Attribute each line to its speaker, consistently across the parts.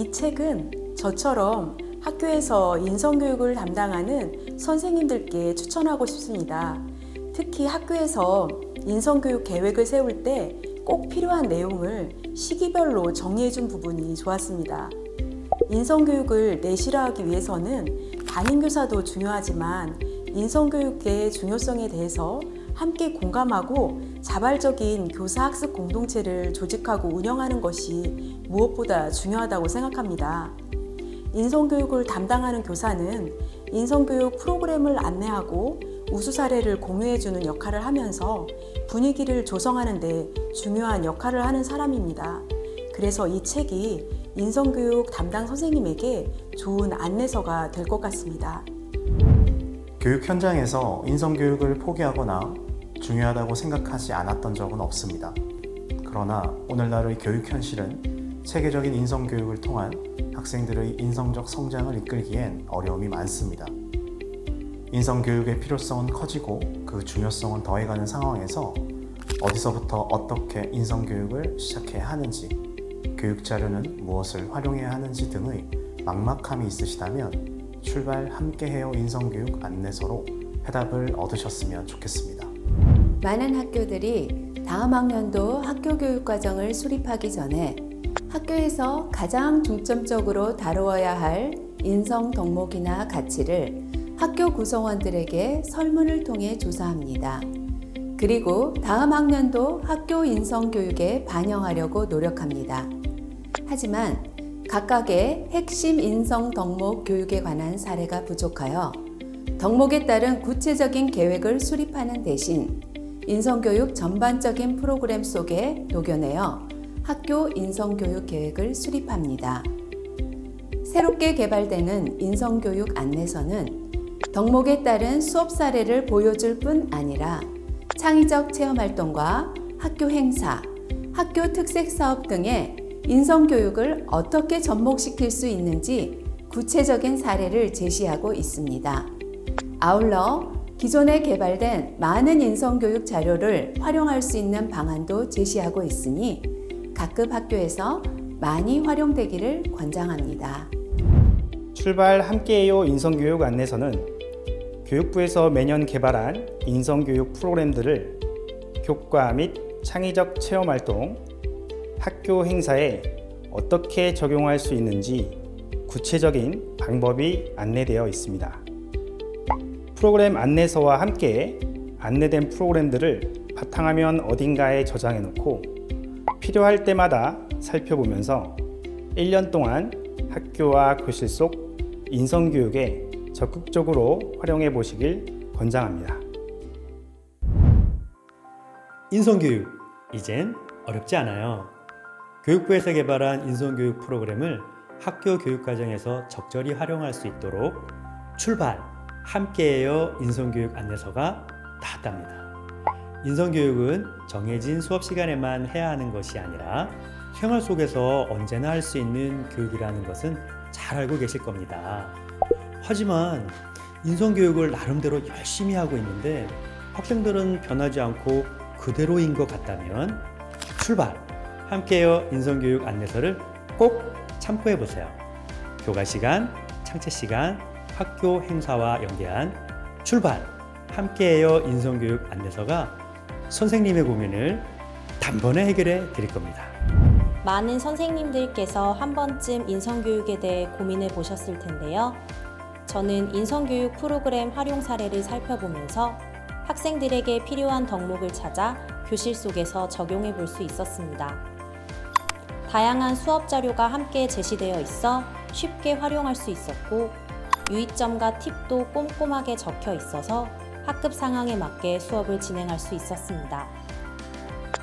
Speaker 1: 이 책은 저처럼 학교에서 인성교육을 담당하는 선생님들께 추천하고 싶습니다. 특히 학교에서 인성교육 계획을 세울 때 꼭 필요한 내용을 시기별로 정리해준 부분이 좋았습니다. 인성교육을 내실화하기 위해서는 담임교사도 중요하지만 인성교육의 중요성에 대해서 함께 공감하고 자발적인 교사학습 공동체를 조직하고 운영하는 것이 무엇보다 중요하다고 생각합니다. 인성교육을 담당하는 교사는 인성교육 프로그램을 안내하고 우수 사례를 공유해주는 역할을 하면서 분위기를 조성하는 데 중요한 역할을 하는 사람입니다. 그래서 이 책이 인성교육 담당 선생님에게 좋은 안내서가 될 것 같습니다.
Speaker 2: 교육 현장에서 인성교육을 포기하거나 중요하다고 생각하지 않았던 적은 없습니다. 그러나 오늘날의 교육 현실은 체계적인 인성교육을 통한 학생들의 인성적 성장을 이끌기엔 어려움이 많습니다. 인성교육의 필요성은 커지고 그 중요성은 더해가는 상황에서 어디서부터 어떻게 인성교육을 시작해야 하는지, 교육자료는 무엇을 활용해야 하는지 등의 막막함이 있으시다면 출발 함께해요 인성교육 안내서로 해답을 얻으셨으면 좋겠습니다.
Speaker 3: 많은 학교들이 다음 학년도 학교 교육 과정을 수립하기 전에 학교에서 가장 중점적으로 다루어야 할 인성 덕목이나 가치를 학교 구성원들에게 설문을 통해 조사합니다. 그리고 다음 학년도 학교 인성 교육에 반영하려고 노력합니다. 하지만 각각의 핵심 인성 덕목 교육에 관한 사례가 부족하여 덕목에 따른 구체적인 계획을 수립하는 대신 인성교육 전반적인 프로그램 속에 녹여내어 학교 인성교육 계획을 수립합니다. 새롭게 개발되는 인성교육 안내서는 덕목에 따른 수업 사례를 보여줄 뿐 아니라 창의적 체험활동과 학교 행사, 학교 특색 사업 등의 인성교육을 어떻게 접목시킬 수 있는지 구체적인 사례를 제시하고 있습니다. 아울러 기존에 개발된 많은 인성교육 자료를 활용할 수 있는 방안도 제시하고 있으니 각급 학교에서 많이 활용되기를 권장합니다.
Speaker 4: 출발 함께해요 인성교육 안내서는 교육부에서 매년 개발한 인성교육 프로그램들을 교과 및 창의적 체험활동, 학교 행사에 어떻게 적용할 수 있는지 구체적인 방법이 안내되어 있습니다. 프로그램 안내서와 함께 안내된 프로그램들을 바탕화면 어딘가에 저장해 놓고 필요할 때마다 살펴보면서 1년 동안 학교와 교실 속 인성교육에 적극적으로 활용해 보시길 권장합니다.
Speaker 5: 인성교육, 이젠 어렵지 않아요. 교육부에서 개발한 인성교육 프로그램을 학교 교육과정에서 적절히 활용할 수 있도록 출발, 함께해요 인성교육 안내서가 나왔답니다. 인성교육은 정해진 수업 시간에만 해야 하는 것이 아니라 생활 속에서 언제나 할 수 있는 교육이라는 것은 잘 알고 계실 겁니다. 하지만 인성교육을 나름대로 열심히 하고 있는데 학생들은 변하지 않고 그대로인 것 같다면 출발! 함께해요 인성교육 안내서를 꼭 참고해 보세요. 교과 시간, 창체 시간, 학교 행사와 연계한 출발! 함께해요 인성교육 안내서가 선생님의 고민을 단번에 해결해 드릴 겁니다.
Speaker 6: 많은 선생님들께서 한 번쯤 인성교육에 대해 고민해 보셨을 텐데요. 저는 인성교육 프로그램 활용 사례를 살펴보면서 학생들에게 필요한 덕목을 찾아 교실 속에서 적용해 볼 수 있었습니다. 다양한 수업 자료가 함께 제시되어 있어 쉽게 활용할 수 있었고 유의점과 팁도 꼼꼼하게 적혀 있어서 학급 상황에 맞게 수업을 진행할 수 있었습니다.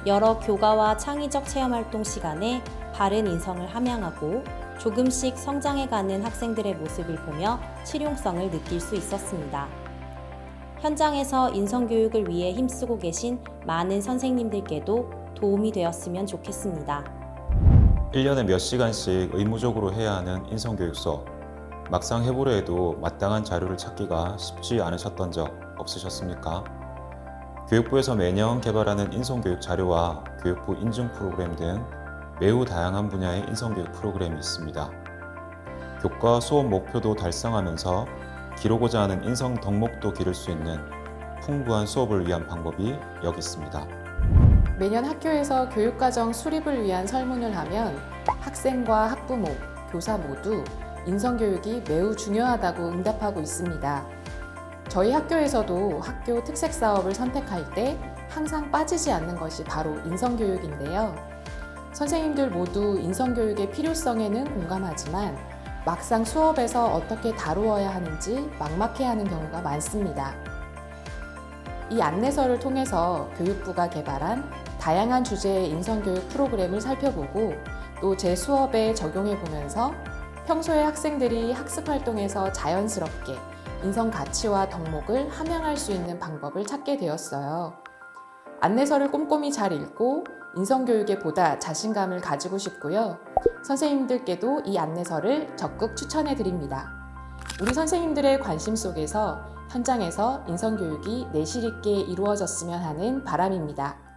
Speaker 6: 여러 교과와 창의적 체험활동 시간에 바른 인성을 함양하고 조금씩 성장해가는 학생들의 모습을 보며 실용성을 느낄 수 있었습니다. 현장에서 인성교육을 위해 힘쓰고 계신 많은 선생님들께도 도움이 되었으면 좋겠습니다.
Speaker 7: 1년에 몇 시간씩 의무적으로 해야 하는 인성교육 수업, 막상 해보려 해도 마땅한 자료를 찾기가 쉽지 않으셨던 적 없으셨습니까? 교육부에서 매년 개발하는 인성교육 자료와 교육부 인증 프로그램 등 매우 다양한 분야의 인성교육 프로그램이 있습니다. 교과 수업 목표도 달성하면서 기르고자 하는 인성 덕목도 기를 수 있는 풍부한 수업을 위한 방법이 여기 있습니다.
Speaker 8: 매년 학교에서 교육과정 수립을 위한 설문을 하면 학생과 학부모, 교사 모두 인성교육이 매우 중요하다고 응답하고 있습니다. 저희 학교에서도 학교 특색 사업을 선택할 때 항상 빠지지 않는 것이 바로 인성교육인데요. 선생님들 모두 인성교육의 필요성에는 공감하지만 막상 수업에서 어떻게 다루어야 하는지 막막해하는 경우가 많습니다. 이 안내서를 통해서 교육부가 개발한 다양한 주제의 인성교육 프로그램을 살펴보고 또 제 수업에 적용해 보면서 평소에 학생들이 학습 활동에서 자연스럽게 인성 가치와 덕목을 함양할 수 있는 방법을 찾게 되었어요. 안내서를 꼼꼼히 잘 읽고 인성교육에 보다 자신감을 가지고 싶고요. 선생님들께도 이 안내서를 적극 추천해 드립니다. 우리 선생님들의 관심 속에서 현장에서 인성교육이 내실 있게 이루어졌으면 하는 바람입니다.